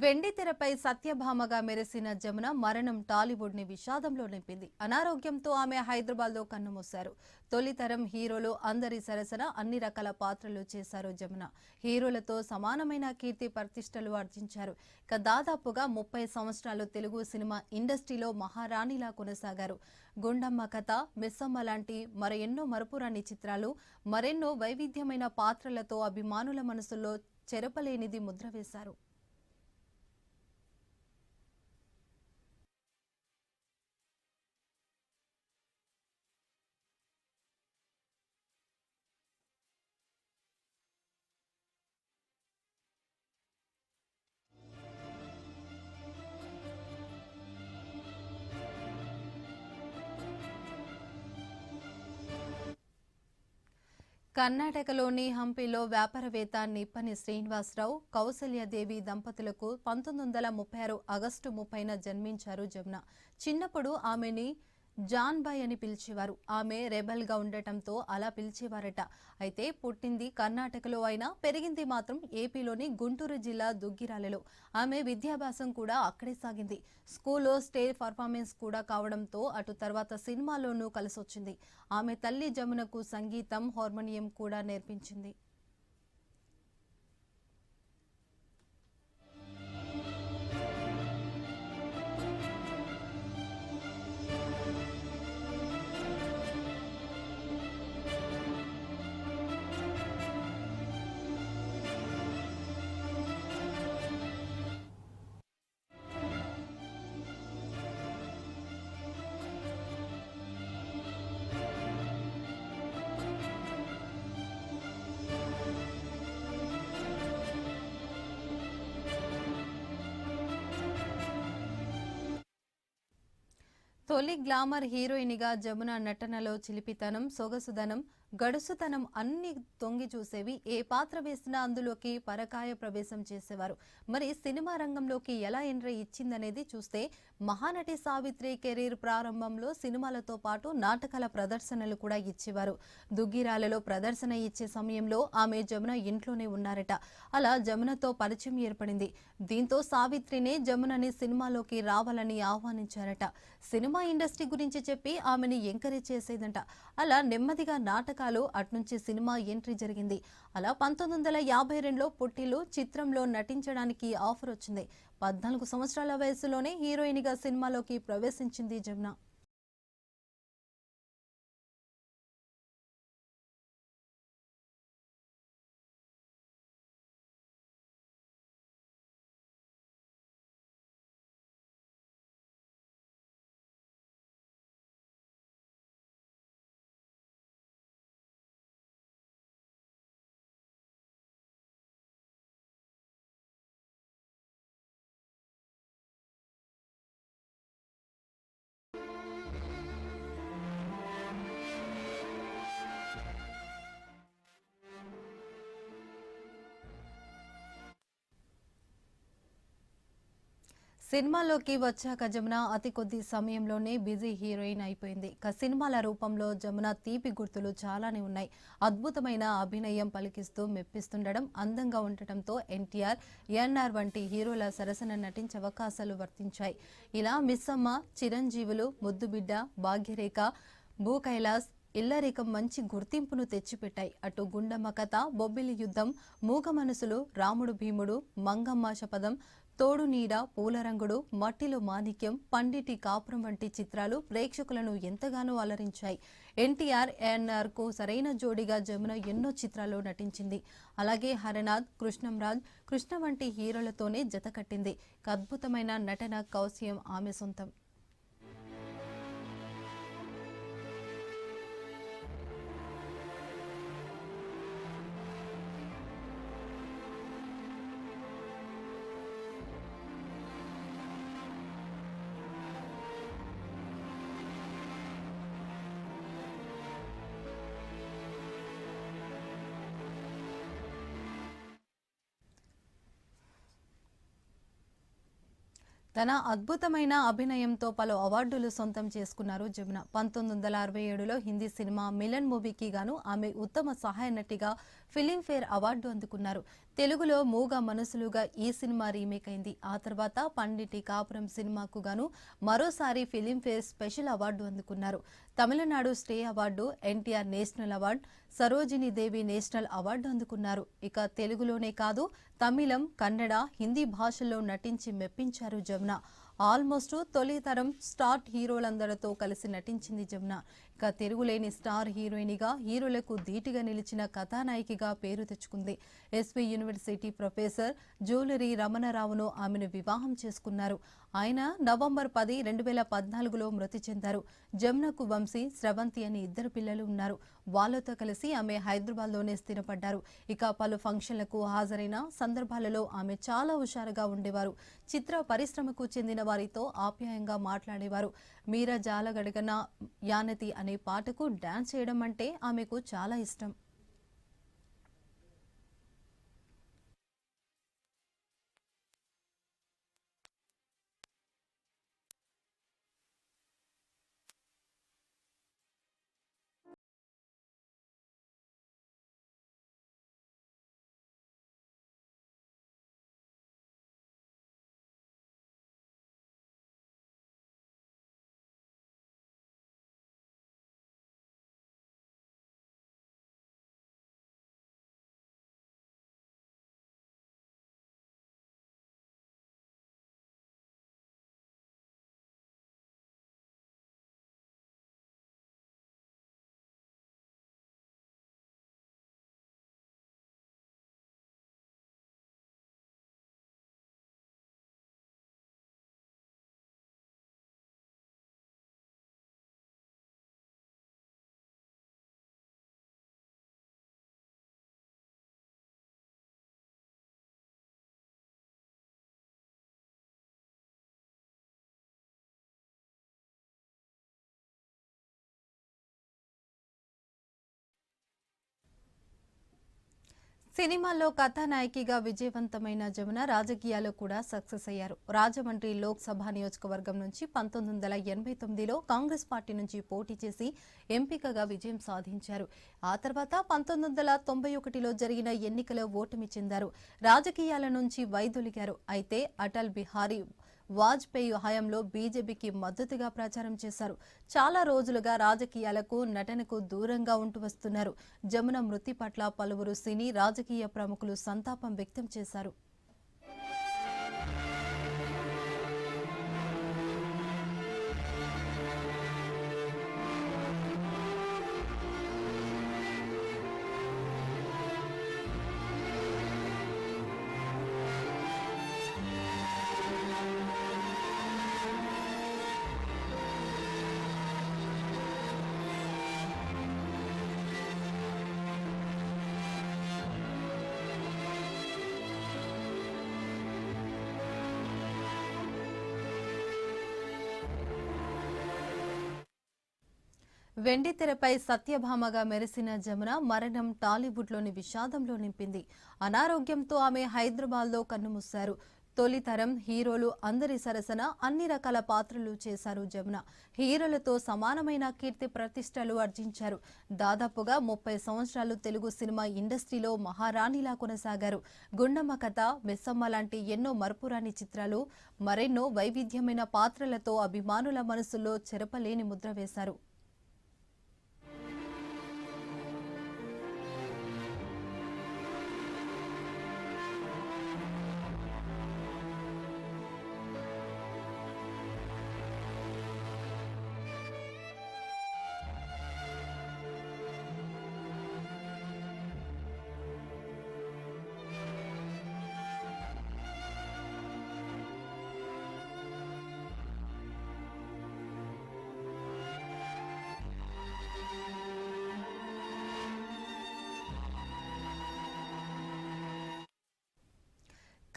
వెండితెరపై సత్యభామగా మెరిసిన జమున మరణం టాలీవుడ్ ని విషాదంలో నింపింది. అనారోగ్యంతో ఆమె హైదరాబాద్ లో కన్నుమూశారు. తొలితరం హీరోలు అందరి సరసన అన్ని రకాల పాత్రలు చేశారు జమున. హీరోలతో సమానమైన కీర్తి ప్రతిష్టలు ఆర్జించారు. దాదాపుగా 30 సంవత్సరాలు తెలుగు సినిమా ఇండస్ట్రీలో మహారాణిలా కొనసాగారు. గుండమ్మ కథ, మిస్సమ్మ లాంటి మరెన్నో మరపురాని చిత్రాలు, మరెన్నో వైవిధ్యమైన పాత్రలతో అభిమానుల మనసుల్లో చెరపలేనిది ముద్ర వేశారు. కర్ణాటకలోని హంపీలో వ్యాపారవేత్త నిప్పని శ్రీనివాసరావు, కౌసల్యాదేవి దంపతులకు 1936 ఆగస్టు 30న జన్మించారు జమున. చిన్నప్పుడు ఆమెని జాన్బాయ్ అని పిలిచేవారు. ఆమె రెబల్ గా ఉండటంతో అలా పిలిచేవారట. అయితే పుట్టింది కర్ణాటకలో అయినా పెరిగింది మాత్రం ఏపీలోని గుంటూరు జిల్లా దుగ్గిరాలలో. ఆమె విద్యాభ్యాసం కూడా అక్కడే సాగింది. స్కూల్లో స్టేజ్ పర్ఫార్మెన్స్ కూడా కావడంతో అటు తర్వాత సినిమాలోనూ కలిసొచ్చింది. ఆమె తల్లి జమునకు సంగీతం, హార్మోనియం కూడా నేర్పించింది. తొలి గ్లామర్ హీరోయిన్గా జమున నటనలో చిలిపితనం, సొగసుదనం, గడుసుతనం అన్ని తొంగి చూసేవి. ఏ పాత్ర వేసినా అందులోకి పరకాయ ప్రవేశం చేసేవారు. మరి సినిమా రంగంలోకి ఎలా ఎంట్రీ ఇచ్చిందనేది చూస్తే, మహానటి సావిత్రి కెరీర్ ప్రారంభంలో సినిమాలతో పాటు నాటకాల ప్రదర్శనలు కూడా ఇచ్చేవారు. దుగ్గిరాలలో ప్రదర్శన ఇచ్చే సమయంలో ఆమె జమున ఇంట్లోనే ఉన్నారట. అలా జమునతో పరిచయం ఏర్పడింది. దీంతో సావిత్రినే జమునని సినిమాలోకి రావాలని ఆహ్వానించారట. సినిమా ఇండస్ట్రీ గురించి చెప్పి ఆమెని ఎంకరేజ్ చేసేదంట. అలా నెమ్మదిగా నాటకాలు, అట్నుంచి సినిమా ఎంట్రీ జరిగింది. అలా 1952లో పుట్టిల్లు చిత్రంలో నటించడానికి ఆఫర్ వచ్చింది. 14 సంవత్సరాల వయసులోనే హీరోయిన్ గా సినిమాలోకి ప్రవేశించింది జమున. సినిమాలోకి వచ్చాక జమున అతి కొద్ది సమయంలోనే బిజీ హీరోయిన్ అయిపోయింది. సినిమాల రూపంలో జమున తీపి గుర్తులు చాలానే ఉన్నాయి. అద్భుతమైన అభినయం పలికిస్తూ మెప్పిస్తుండడం, అందంగా ఉండటంతో ఎన్టీఆర్, ఎన్ఆర్ వంటి హీరోల సరసన నటించే అవకాశాలు వర్తించాయి. ఇలా మిస్సమ్మ, చిరంజీవులు, ముద్దుబిడ్డ, భాగ్యరేఖ, భూ కైలాస్, ఇల్లరికం మంచి గుర్తింపును తెచ్చిపెట్టాయి. అటు గుండమ్మ కథ, బొబ్బిలి యుద్ధం, మూగ మనసులు, రాముడు భీముడు, మంగమ్మ శపథం, తోడు నీడ, పూలరంగుడు, మట్టిలో మాణిక్యం, పండిటి కాపురం వంటి చిత్రాలు ప్రేక్షకులను ఎంతగానో అలరించాయి. ఎన్టీఆర్, ఎన్ఆర్ కు సరైన జోడిగా జమున ఎన్నో చిత్రాల్లో నటించింది. అలాగే హరనాథ్, కృష్ణంరాజ్, కృష్ణ వంటి హీరోలతోనే జత కట్టింది. అద్భుతమైన నటన కౌశలం ఆమె సొంతం. తన అద్భుతమైన అభినయంతో పలు అవార్డులు సొంతం చేసుకున్నారు జమున. 1967లో హిందీ సినిమా మిలన్ మూవీకి గాను ఆమె ఉత్తమ సహాయ నటిగా ఫిలింఫేర్ అవార్డు అందుకున్నారు. తెలుగులో మూగ మనసులుగా ఈ సినిమా రీమేక్ అయింది. ఆ తర్వాత పండిటి కాపురం సినిమాకు గాను మరోసారి ఫిలింఫేర్ స్పెషల్ అవార్డు అందుకున్నారు. Tamil Nadu state award, NTR national award, Sarojini Devi national award అందుకున్నారు. ఇక తెలుగులోనే కాదు, తమిళం, కన్నడ, హిందీ భాషల్లో నటించి మెప్పించారు జమున. ఆల్మోస్ట్ తొలి తరం స్టార్ హీరోలందరితో కలిసి నటించింది జమున. ఇక తిరుగులేని స్టార్ హీరోయిన్గా హీరోలకు ధీటుగా నిలిచిన కథానాయికగా పేరు తెచ్చుకుంది. ఎస్వి యూనివర్సిటీ ప్రొఫెసర్ జూలరి రమణరావును ఆమెను వివాహం చేసుకున్నారు. ఆయన నవంబర్ 10, 2014లో మృతి చెందారు. జమునకు వంశీ, స్రవంతి అని ఇద్దరు పిల్లలు ఉన్నారు. వాళ్లతో కలిసి ఆమె హైదరాబాద్లోనే స్థిరపడ్డారు. ఇక పలు ఫంక్షన్లకు హాజరైన సందర్భాలలో ఆమె చాలా హుషారుగా ఉండేవారు. చిత్ర పరిశ్రమకు చెందిన వారితో ఆప్యాయంగా మాట్లాడేవారు. మీరా జాలగడగన యానతి అనే పాటకు డాన్స్ చేయడం అంటే ఆమెకు చాలా ఇష్టం. సినిమాల్లో కథానాయకిగా విజయవంతమైన జమున రాజకీయాల్లో కూడా సక్సెస్ అయ్యారు. రాజమండ్రి లోక్సభ నియోజకవర్గం నుంచి 1989లో కాంగ్రెస్ పార్టీ నుంచి పోటీ చేసి ఎంపికగా విజయం సాధించారు. ఆ తర్వాత 1991లో జరిగిన ఎన్నికలో ఓటమి చెందారు. రాజకీయాల నుంచి వైదొలిగారు. అయితే అటల్ బిహారీ వాజ్పేయి హయాంలో బీజేపీకి మద్దతుగా ప్రచారం చేశారు. చాలా రోజులుగా రాజకీయాలకు, నటనకు దూరంగా ఉంటూ వస్తున్నారు. జమున మృతి పట్ల పలువురు సినీ, రాజకీయ ప్రముఖులు సంతాపం వ్యక్తం చేశారు. వెండితెరపై సత్యభామగా మెరిసిన జమున మరణం టాలీవుడ్లోని విషాదంలో నింపింది. అనారోగ్యంతో ఆమె హైదరాబాద్లో కన్నుమూశారు. తొలి తరం హీరోలు అందరి సరసన అన్ని రకాల పాత్రలు చేశారు జమున. హీరోలతో సమానమైన కీర్తి ప్రతిష్టలు ఆర్జించారు. దాదాపుగా 30 సంవత్సరాలు తెలుగు సినిమా ఇండస్ట్రీలో మహారాణిలా కొనసాగారు. గుండమ్మ కథ, మెస్సమ్మ లాంటి ఎన్నో మరపురాని చిత్రాలు, మరెన్నో వైవిధ్యమైన పాత్రలతో అభిమానుల మనసుల్లో చెరపలేని ముద్ర వేశారు.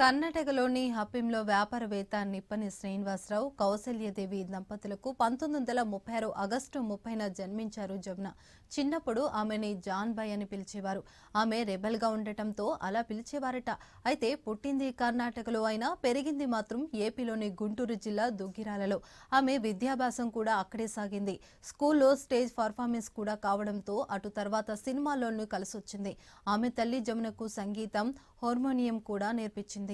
కర్ణాటకలోని హప్పింలో వ్యాపారవేత్త నిప్పని శ్రీనివాసరావు, కౌసల్యదేవి దంపతులకు 1936 ఆగస్టు 30న జన్మించారు జమున. చిన్నప్పుడు ఆమెని జాన్ బాయ్ అని పిలిచేవారు. ఆమె రెబెల్గా ఉండటంతో అలా పిలిచేవారట. అయితే పుట్టింది కర్ణాటకలో అయినా పెరిగింది మాత్రం ఏపీలోని గుంటూరు జిల్లా దుగ్గిరాలలో. ఆమె విద్యాభ్యాసం కూడా అక్కడే సాగింది. స్కూల్లో స్టేజ్ పర్ఫార్మెన్స్ కూడా కావడంతో అటు తర్వాత సినిమాల్లోనూ కలిసొచ్చింది. ఆమె తల్లి జమునకు సంగీతం, హార్మోనియం కూడా నేర్పించింది.